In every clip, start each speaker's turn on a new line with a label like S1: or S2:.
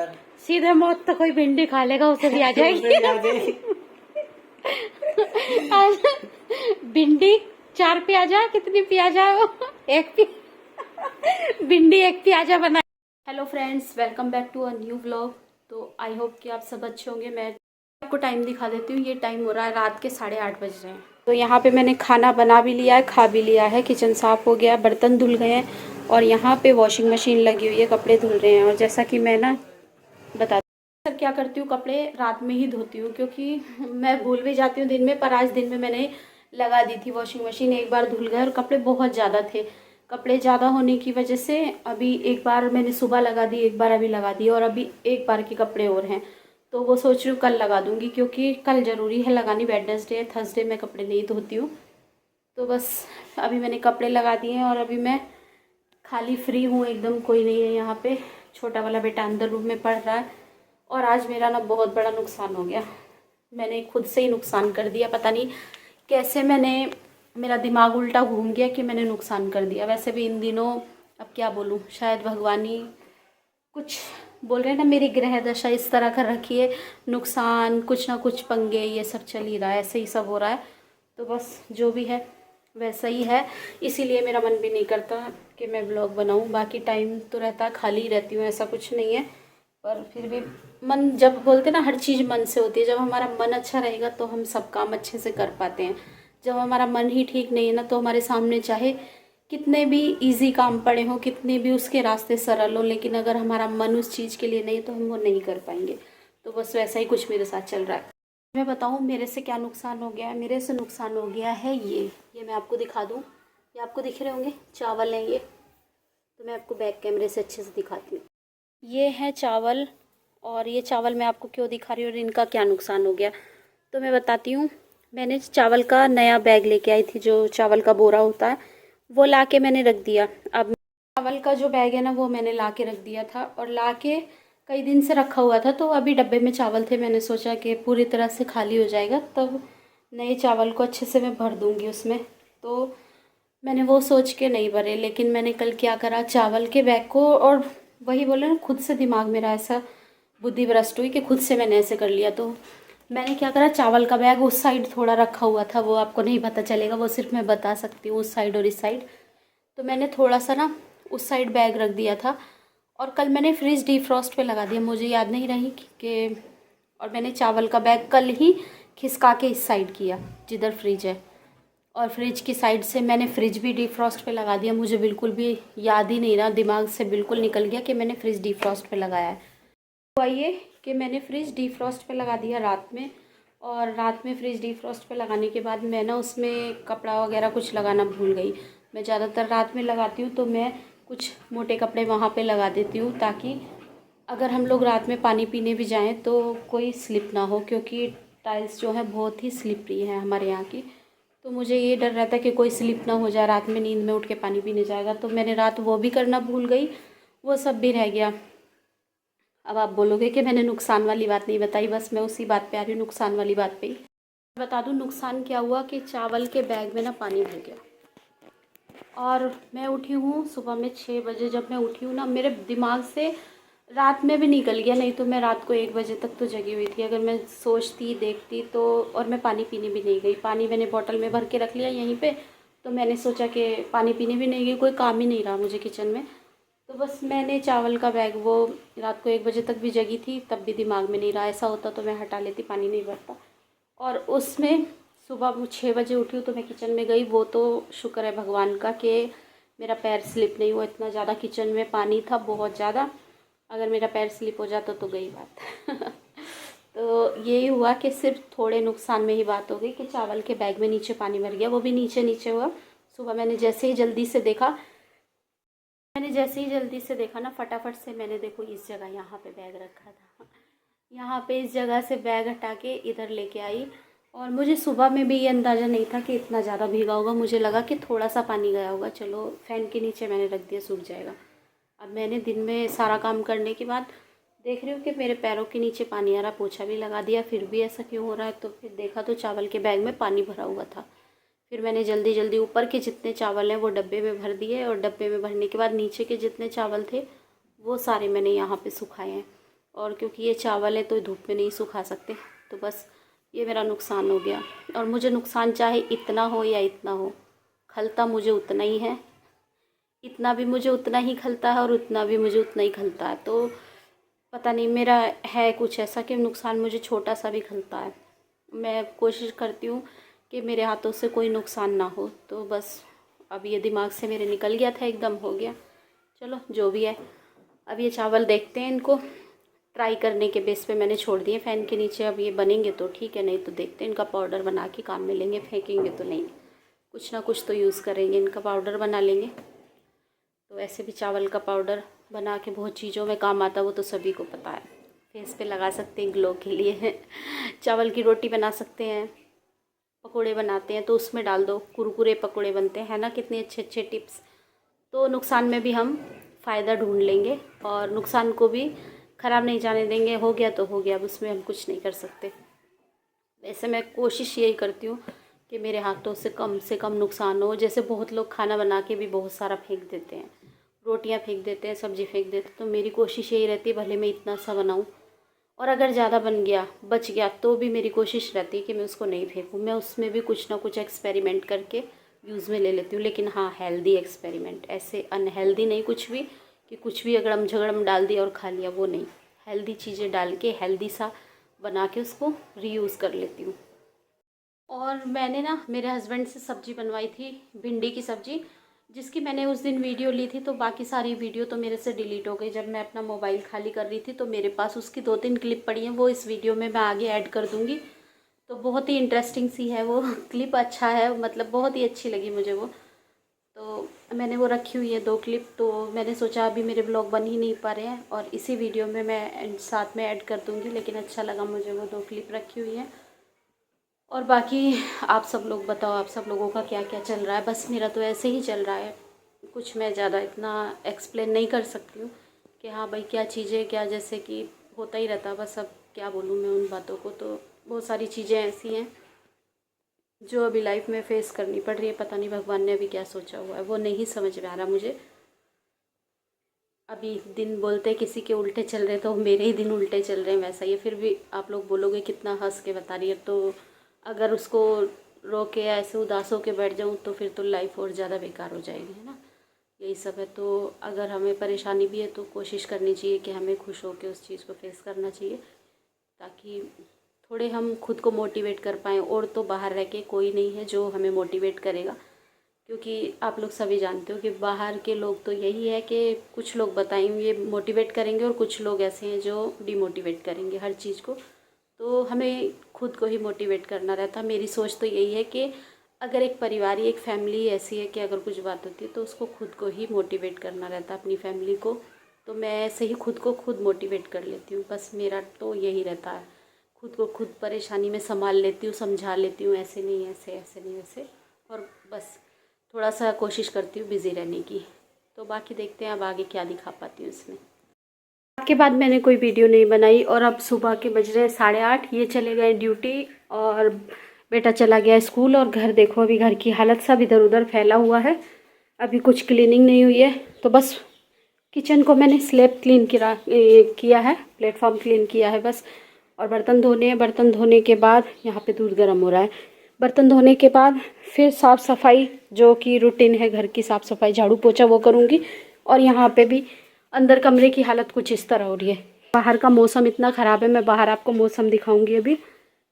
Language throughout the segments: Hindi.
S1: सीधे मौत तो कोई भिंडी खा लेगा उसे भी आ जाएगी। आज भिंडी 4 प्याजा, कितनी प्याजा है वो? एक भिंडी 1 प्याजा बना। Hello friends, welcome back to a new vlog. तो आई होप कि आप सब अच्छे होंगे। मैं आपको टाइम दिखा देती हूँ। ये टाइम हो रहा है रात के 8:30 बज रहे हैं। तो यहाँ पे मैंने खाना बना भी लिया है, खा भी लिया है, किचन साफ हो गया, बर्तन धुल गए हैं और यहाँ पे वॉशिंग मशीन लगी हुई है, कपड़े धुल रहे हैं। और जैसा कि मैं ना बता सर क्या करती हूँ, कपड़े रात में ही धोती हूँ क्योंकि मैं भूल भी जाती हूँ दिन में। पर आज दिन में मैंने लगा दी थी वॉशिंग मशीन, एक बार धुल गए और कपड़े बहुत ज़्यादा थे। कपड़े ज़्यादा होने की वजह से अभी एक बार मैंने सुबह लगा दी, एक बार अभी लगा दी और अभी एक बार के कपड़े और हैं। तो वो सोच रही हूँ कल लगा दूँगी क्योंकि कल ज़रूरी है लगानी। वेडनेसडे, थर्सडे मैं कपड़े नहीं धोती हूँ। तो बस अभी मैंने कपड़े लगा दिए हैं और अभी मैं खाली फ्री हूँ एकदम, कोई नहीं है यहाँ पे। छोटा वाला बेटा अंदर रूम में पढ़ रहा है। और आज मेरा ना बहुत बड़ा नुकसान हो गया। मैंने खुद से ही नुकसान कर दिया, पता नहीं कैसे मेरा दिमाग उल्टा घूम गया कि मैंने नुकसान कर दिया। वैसे भी इन दिनों अब क्या बोलूँ, शायद भगवान ही कुछ बोल रहे हैं ना, मेरी ग्रह दशा इस तरह कर रखी है, नुकसान कुछ ना कुछ पंगे ये सब चल ही रहा है, ऐसे ही सब हो रहा है। तो बस जो भी है वैसा ही है। इसीलिए मेरा मन भी नहीं करता कि मैं ब्लॉग बनाऊं। बाकी टाइम तो रहता, खाली ही रहती हूँ, ऐसा कुछ नहीं है। पर फिर भी मन, जब बोलते ना हर चीज़ मन से होती है, जब हमारा मन अच्छा रहेगा तो हम सब काम अच्छे से कर पाते हैं। जब हमारा मन ही ठीक नहीं है ना, तो हमारे सामने चाहे कितने भी इजी काम पड़े हों, कितने भी उसके रास्ते सरल हों, लेकिन अगर हमारा मन उस चीज़ के लिए नहीं तो हम वो नहीं कर पाएंगे। तो बस वैसा ही कुछ मेरे साथ चल रहा है। मैं बताऊं मेरे से क्या नुकसान हो गया है। मेरे से नुकसान हो गया है ये मैं आपको दिखा दूं। ये आपको दिख रहे होंगे, चावल हैं ये। तो मैं आपको बैक कैमरे से अच्छे से दिखाती हूँ। ये है चावल, और ये चावल मैं आपको क्यों दिखा रही हूँ और इनका क्या नुकसान हो गया तो मैं बताती हूँ। मैंने चावल का नया बैग लेके आई थी, जो चावल का बोरा होता है वो ला के मैंने रख दिया। अब चावल का जो बैग है ना वो मैंने ला के रख दिया था, और ला के कई दिन से रखा हुआ था। तो अभी डब्बे में चावल थे, मैंने सोचा कि पूरी तरह से खाली हो जाएगा तब नए चावल को अच्छे से मैं भर दूँगी उसमें। तो मैंने वो सोच के नहीं भरे, लेकिन मैंने कल क्या करा, चावल के बैग को, और वही बोले ना, खुद से दिमाग मेरा ऐसा बुद्धि भ्रष्ट हुई कि खुद से मैंने ऐसे कर लिया। तो मैंने क्या करा, चावल का बैग उस साइड थोड़ा रखा हुआ था, वो आपको नहीं पता चलेगा, वो सिर्फ मैं बता सकती हूँ, उस साइड और इस साइड। तो मैंने थोड़ा सा ना उस साइड बैग रख दिया था, और कल मैंने फ्रिज डीफ्रॉस्ट पे लगा दिया, मुझे याद नहीं रही कि और मैंने चावल का बैग कल ही खिसका के इस साइड किया जिधर फ्रिज है, और फ्रिज की साइड से मैंने फ्रिज भी डीफ्रॉस्ट पे लगा दिया। मुझे बिल्कुल भी याद ही नहीं रहा, दिमाग से बिल्कुल निकल गया कि मैंने फ्रिज डीफ्रॉस्ट पे लगाया है। हुआ ये कि मैंने फ्रिज डीफ्रॉस्ट पे लगा दिया रात में, और रात में फ्रिज डीफ्रॉस्ट पे लगाने के बाद मैं ना उसमें कपड़ा वगैरह कुछ लगाना भूल गई। मैं ज़्यादातर रात में लगाती हूँ, तो मैं कुछ मोटे कपड़े वहाँ पे लगा देती हूँ ताकि अगर हम लोग रात में पानी पीने भी जाएँ तो कोई स्लिप ना हो, क्योंकि टाइल्स जो है बहुत ही स्लिपरी है हमारे यहाँ की। तो मुझे ये डर रहता है कि कोई स्लिप ना हो जाए, रात में नींद में उठ के पानी पीने जाएगा। तो मैंने रात वो भी करना भूल गई, वो सब भी रह गया। अब आप बोलोगे कि मैंने नुकसान वाली बात नहीं बताई, बस मैं उसी बात पे आ रही हूँ, नुकसान वाली बात पे ही बता दूँ। नुकसान क्या हुआ कि चावल के बैग में ना पानी भर गया, और मैं उठी हूँ सुबह में 6 बजे। जब मैं उठी हूँ ना, मेरे दिमाग से रात में भी निकल गया, नहीं तो मैं रात को 1 बजे तक तो जगी हुई थी अगर मैं सोचती देखती तो। और मैं पानी पीने भी नहीं गई, पानी मैंने बॉटल में भर के रख लिया यहीं पे। तो मैंने सोचा कि पानी पीने भी नहीं गई, कोई काम ही नहीं रहा मुझे किचन में। तो बस मैंने चावल का बैग, वो रात को 1 बजे तक भी जगी थी तब भी दिमाग में नहीं रहा। ऐसा होता तो मैं हटा लेती, पानी नहीं भरता। और उसमें सुबह वो 6 बजे उठी हूँ तो मैं किचन में गई। वो तो शुक्र है भगवान का कि मेरा पैर स्लिप नहीं हुआ, इतना ज़्यादा किचन में पानी था, बहुत ज़्यादा। अगर मेरा पैर स्लिप हो जाता तो गई बात। तो यही हुआ कि सिर्फ थोड़े नुकसान में ही बात हो गई कि चावल के बैग में नीचे पानी भर गया, वो भी नीचे नीचे हुआ। सुबह मैंने जैसे ही जल्दी से देखा ना, फटाफट से मैंने, देखो इस जगह यहाँ पे बैग रखा था, यहाँ पे इस जगह से बैग हटा के इधर लेके आई। और मुझे सुबह में भी ये अंदाज़ा नहीं था कि इतना ज़्यादा भीगा होगा, मुझे लगा कि थोड़ा सा पानी गया होगा, चलो फ़ैन के नीचे मैंने रख दिया, सूख जाएगा। अब मैंने दिन में सारा काम करने के बाद देख रही हूँ कि मेरे पैरों के नीचे पानी आ रहा, पोछा भी लगा दिया, फिर भी ऐसा क्यों हो रहा है। तो फिर देखा तो चावल के बैग में पानी भरा हुआ था। फिर मैंने जल्दी जल्दी ऊपर के जितने चावल हैं वो डब्बे में भर दिए, और डब्बे में भरने के बाद नीचे के जितने चावल थे वो सारे मैंने यहाँ पे सुखाए हैं। और क्योंकि ये चावल है तो धूप में नहीं सुखा सकते, तो बस ये मेरा नुकसान हो गया। और मुझे नुकसान चाहे इतना हो या इतना हो, खलता मुझे उतना ही है, इतना भी मुझे उतना ही खलता है और उतना भी मुझे उतना ही खलता है। तो पता नहीं मेरा है कुछ ऐसा कि नुकसान मुझे छोटा सा भी खलता है। मैं कोशिश करती हूँ कि मेरे हाथों से कोई नुकसान ना हो, तो बस अब ये दिमाग से मेरे निकल गया था, एकदम हो गया। चलो जो भी है, अब ये चावल देखते हैं, इनको ट्राई करने के बेस पे मैंने छोड़ दिए फ़ैन के नीचे। अब ये बनेंगे तो ठीक है, नहीं तो देखते हैं, इनका पाउडर बना के काम में लेंगे। फेंकेंगे तो नहीं, कुछ ना कुछ तो यूज़ करेंगे, इनका पाउडर बना लेंगे। तो ऐसे भी चावल का पाउडर बना के बहुत चीज़ों में काम आता है, वो तो सभी को पता है। फेस पे लगा सकते हैं ग्लो के लिए चावल की रोटी बना सकते हैं, पकोड़े बनाते हैं तो उसमें डाल दो, कुरकुरे पकोड़े बनते हैं, है ना, कितने अच्छे अच्छे टिप्स। तो नुकसान में भी हम फ़ायदा ढूंढ लेंगे और नुकसान को भी ख़राब नहीं जाने देंगे। हो गया तो हो गया, अब उसमें हम कुछ नहीं कर सकते। वैसे मैं कोशिश यही करती हूँ कि मेरे हाथों से कम नुकसान हो। जैसे बहुत लोग खाना बना के भी बहुत सारा फेंक देते हैं, रोटियां फेंक देते हैं, सब्ज़ी फेंक देते हैं। तो मेरी कोशिश यही रहती है, भले मैं इतना सा बनाऊँ और अगर ज़्यादा बन गया, बच गया, तो भी मेरी कोशिश रहती है कि मैं उसको नहीं फेंकूँ। मैं उसमें भी कुछ ना कुछ एक्सपेरिमेंट करके यूज़ में ले लेती हूँ, लेकिन हाँ हेल्दी एक्सपेरिमेंट, ऐसे अनहेल्दी नहीं कुछ भी कि कुछ भी अगड़म झगड़म डाल दिया और खा लिया, वो नहीं। हेल्दी चीज़ें डाल के हेल्दी सा बना के उसको रीयूज़ कर लेती हूँ। और मैंने ना मेरे हस्बैंड से सब्ज़ी बनवाई थी, भिंडी की सब्ज़ी, जिसकी मैंने उस दिन वीडियो ली थी। तो बाकी सारी वीडियो तो मेरे से डिलीट हो गई। जब मैं अपना मोबाइल खाली कर रही थी तो मेरे पास उसकी 2-3 क्लिप पड़ी हैं, वो इस वीडियो में मैं आगे ऐड कर दूँगी। तो बहुत ही इंटरेस्टिंग सी है वो क्लिप, अच्छा है, मतलब बहुत ही अच्छी लगी मुझे वो। तो मैंने वो रखी हुई है 2 क्लिप। तो मैंने सोचा अभी मेरे ब्लॉग बन ही नहीं पा रहे हैं और इसी वीडियो में मैं साथ में ऐड कर दूँगी, लेकिन अच्छा लगा मुझे, वो 2 क्लिप रखी हुई हैं। और बाकी आप सब लोग बताओ, आप सब लोगों का क्या क्या चल रहा है। बस मेरा तो ऐसे ही चल रहा है, कुछ मैं ज़्यादा इतना एक्सप्लेन नहीं कर सकती हूँ कि हाँ भाई क्या चीज़ें क्या, जैसे कि होता ही रहता। बस अब क्या बोलूँ मैं उन बातों को। तो बहुत सारी चीज़ें ऐसी हैं जो अभी लाइफ में फ़ेस करनी पड़ रही है। पता नहीं भगवान ने अभी क्या सोचा हुआ है, वो नहीं समझ में आ रहा मुझे। अभी दिन बोलते किसी के उल्टे चल रहे तो मेरे ही दिन उल्टे चल रहे हैं, वैसा ही है। फिर भी आप लोग बोलोगे कितना हंस के बता रही है, तो अगर उसको रो के ऐसे उदास हो के बैठ जाऊँ तो फिर तो लाइफ और ज़्यादा बेकार हो जाएगी, है ना। यही सब है। तो अगर हमें परेशानी भी है तो कोशिश करनी चाहिए कि हमें खुश होकर उस चीज़ को फेस करना चाहिए, ताकि थोड़े हम खुद को मोटिवेट कर पाएँ। और तो बाहर रह के कोई नहीं है जो हमें मोटिवेट करेगा, क्योंकि आप लोग सभी जानते हो कि बाहर के लोग तो यही है कि कुछ लोग बताएंगे मोटिवेट करेंगे और कुछ लोग ऐसे हैं जो डिमोटिवेट करेंगे हर चीज़ को। तो हमें खुद को ही मोटिवेट करना रहता। मेरी सोच तो यही है कि अगर एक परिवार, एक फैमिली ऐसी है कि अगर कुछ बात होती है तो उसको खुद को ही मोटिवेट करना रहता, अपनी फैमिली को। तो मैं ऐसे ही खुद को खुद मोटिवेट कर लेती हूँ। बस मेरा तो यही रहता है, खुद को खुद परेशानी में संभाल लेती हूँ, समझा लेती हूँ, ऐसे नहीं ऐसे, ऐसे नहीं वैसे। और बस थोड़ा सा कोशिश करती हूँ बिज़ी रहने की। तो बाकी देखते हैं अब आगे क्या दिखा पाती हूँ इसमें। के बाद मैंने कोई वीडियो नहीं बनाई और अब सुबह के बज रहे 8:30। ये चले गए ड्यूटी और बेटा चला गया स्कूल। और घर देखो, अभी घर की हालत सब इधर उधर फैला हुआ है, अभी कुछ क्लीनिंग नहीं हुई है। तो बस किचन को मैंने स्लैब क्लीन किया है, प्लेटफॉर्म क्लीन किया है बस। और बर्तन धोने हैं, बर्तन धोने के बाद यहाँ पे दूध गर्म हो रहा है। बर्तन धोने के बाद फिर साफ़ सफाई, जो कि रूटीन है घर की साफ़ सफाई, झाड़ू पोछा वो करूँगी। और यहाँ पे भी अंदर कमरे की हालत कुछ इस तरह हो रही है। बाहर का मौसम इतना ख़राब है, मैं बाहर आपको मौसम दिखाऊंगी। अभी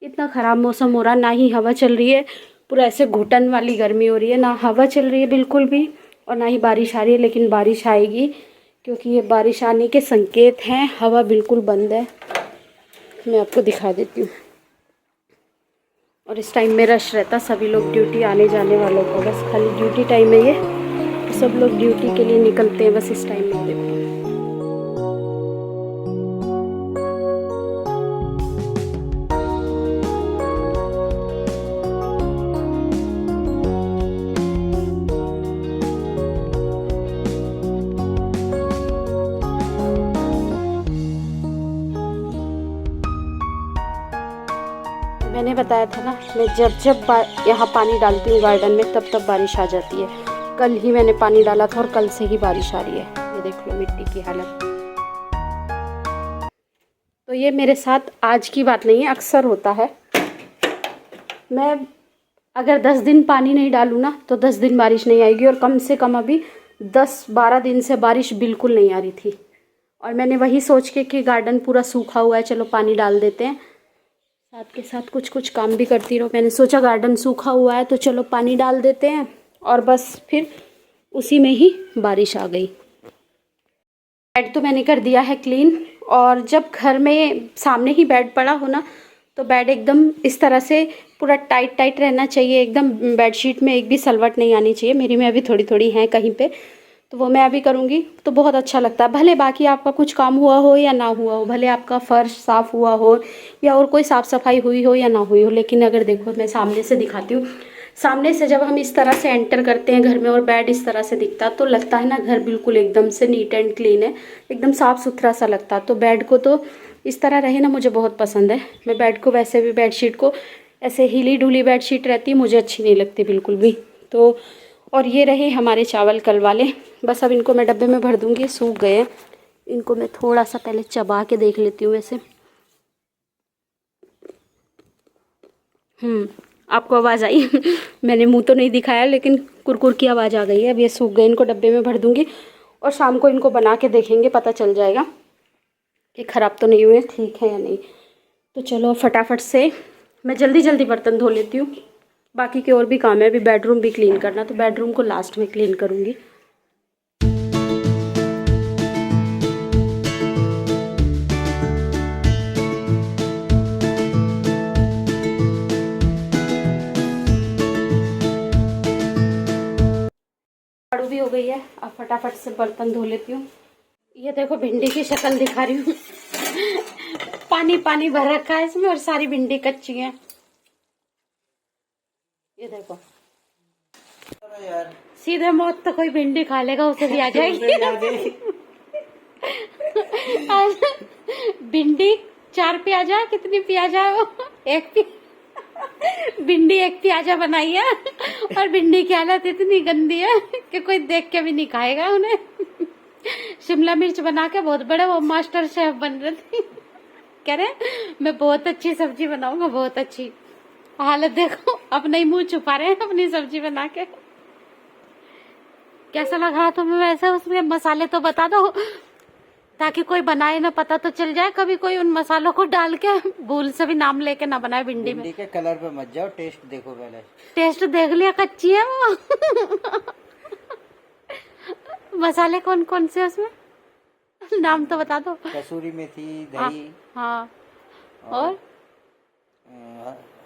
S1: इतना ख़राब मौसम हो रहा, ना ही हवा चल रही है, पूरा ऐसे घुटन वाली गर्मी हो रही है। ना हवा चल रही है बिल्कुल भी और ना ही बारिश आ रही है, लेकिन बारिश आएगी क्योंकि ये बारिश आने के संकेत हैं। हवा बिल्कुल बंद है, मैं आपको दिखा देती हूँ। और इस टाइम में रश रहता, सभी लोग ड्यूटी आने जाने वालों को, बस खाली ड्यूटी टाइम है ये, तो सब लोग ड्यूटी के लिए निकलते हैं बस इस टाइम में। देखो मैंने बताया था ना, मैं जब यहाँ पानी डालती हूँ गार्डन में तब तब बारिश आ जाती है। कल ही मैंने पानी डाला था और कल से ही बारिश आ रही है। ये देख लो मिट्टी की हालत। ये मेरे साथ आज की बात नहीं है, अक्सर होता है। मैं अगर 10 दिन पानी नहीं डालूँ ना तो 10 दिन बारिश नहीं आएगी, और कम से कम अभी 10-12 दिन से बारिश बिल्कुल नहीं आ रही थी। और मैंने वही सोच के कि गार्डन पूरा सूखा हुआ है, चलो पानी डाल देते हैं, साथ के साथ कुछ कुछ काम भी करती रहो। मैंने सोचा गार्डन सूखा हुआ है तो चलो पानी डाल देते हैं, और बस फिर उसी में ही बारिश आ गई। बेड तो मैंने कर दिया है क्लीन, और जब घर में सामने ही बेड पड़ा हो ना तो बेड एकदम इस तरह से पूरा टाइट टाइट रहना चाहिए, एकदम बेडशीट में एक भी सलवट नहीं आनी चाहिए। मेरी में अभी थोड़ी थोड़ी हैं कहीं पे, तो वो मैं अभी करूँगी तो बहुत अच्छा लगता है। भले बाकी आपका कुछ काम हुआ हो या ना हुआ हो, भले आपका फ़र्श साफ़ हुआ हो या और कोई साफ़ सफाई हुई हो या ना हुई हो, लेकिन अगर देखो मैं सामने से दिखाती हूँ, सामने से जब हम इस तरह से एंटर करते हैं घर में और बेड इस तरह से दिखता तो लगता है ना घर बिल्कुल एकदम से नीट एंड क्लीन है, एकदम साफ़ सुथरा सा लगता। तो बेड को तो इस तरह रहे ना, मुझे बहुत पसंद है। मैं बेड को वैसे भी, बेडशीट को ऐसे हिली डुली बेडशीट रहती है मुझे अच्छी नहीं लगती बिल्कुल भी। तो और ये रहे हमारे चावल कल वाले, बस अब इनको मैं डब्बे में भर दूँगी, सूख गए हैं। इनको मैं थोड़ा सा पहले चबा के देख लेती हूँ वैसे। आपको आवाज़ आई? मैंने मुंह तो नहीं दिखाया, लेकिन कुरकुर की आवाज़ आ गई है। अब ये सूख गए, इनको डब्बे में भर दूँगी और शाम को इनको बना के देखेंगे, पता चल जाएगा कि ख़राब तो नहीं हुए, ठीक है या नहीं। तो चलो फटाफट से मैं जल्दी जल्दी बर्तन धो लेती हूँ, बाकी के और भी काम है। अभी बेडरूम भी क्लीन करना, तो बेडरूम को लास्ट में क्लीन करूँगी। झाड़ू भी हो गई है, अब फटाफट से बर्तन धो लेती हूँ। ये देखो भिंडी की शक्ल दिखा रही हूँ। पानी पानी भर रखा है इसमें और सारी भिंडी कच्ची है। ये देखो यार, सीधे मौत तो कोई भिंडी खा लेगा उसे भी आ जाएगी। आज भिंडी 4 प्याजा, कितनी प्याजा है वो, एक भिंडी एक प्याजा बनाई है, और भिंडी की हालत इतनी गंदी है कि कोई देख के भी नहीं खाएगा उन्हें। शिमला मिर्च बना के बहुत बड़े वो मास्टर शेफ बन रहे थे, कह रहे मैं बहुत अच्छी सब्जी बनाऊंगा, बहुत अच्छी। हालत देखो, अपना ही मुंह छुपा रहे हैं अपनी सब्जी बना के। कैसा लग रहा तुम्हें वैसे? उसमें मसाले तो बता दो ताकि कोई बनाए ना, पता तो चल जाए कभी कोई उन मसालों को डाल के भूल से भी नाम लेके ना बनाए भिंडी में।
S2: के कलर पे मत जाओ, टेस्ट देखो पहले।
S1: टेस्ट देख लिया, कच्ची है वो। मसाले कौन कौन से उसमें, नाम तो बता दो।
S2: कसूरी मेथी, दही,
S1: हाँ, और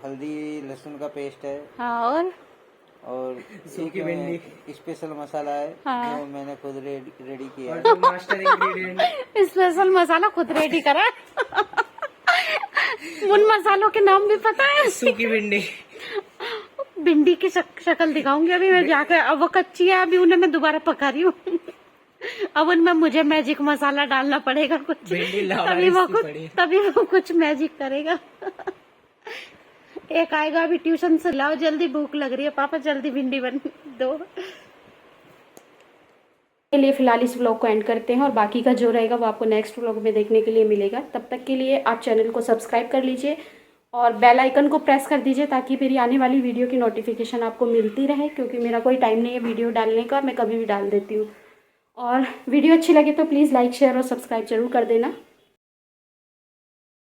S2: हल्दी लहसुन का पेस्ट है,
S1: हाँ, और
S2: सूखी भिंडी स्पेशल मसाला है,
S1: हाँ।
S2: जो मैंने खुद रेडी किया है। मास्टर इंग्रेडिएंट
S1: स्पेशल मसाला खुद रेडी करा। उन मसालों के नाम भी पता है?
S2: सूखी भिंडी,
S1: भिंडी की शक्ल दिखाऊंगी अभी मैं जाकर। अब वो कच्ची है, अभी उन्हें मैं दोबारा पका रही हूँ। अब उनमें मुझे मैजिक मसाला डालना पड़ेगा कुछ, तभी वो कुछ मैजिक करेगा। एक आएगा अभी ट्यूशन से, लाओ जल्दी भूख लग रही है पापा, जल्दी भिंडी बन दो। के लिए फिलहाल इस व्लॉग को एंड करते हैं, और बाकी का जो रहेगा वो आपको नेक्स्ट व्लॉग में देखने के लिए मिलेगा। तब तक के लिए आप चैनल को सब्सक्राइब कर लीजिए और बेल आइकन को प्रेस कर दीजिए, ताकि मेरी आने वाली वीडियो की नोटिफिकेशन आपको मिलती रहे, क्योंकि मेरा कोई टाइम नहीं है वीडियो डालने का, मैं कभी भी डाल देती हूँ। और वीडियो अच्छी लगे तो प्लीज़ लाइक शेयर और सब्सक्राइब जरूर कर देना।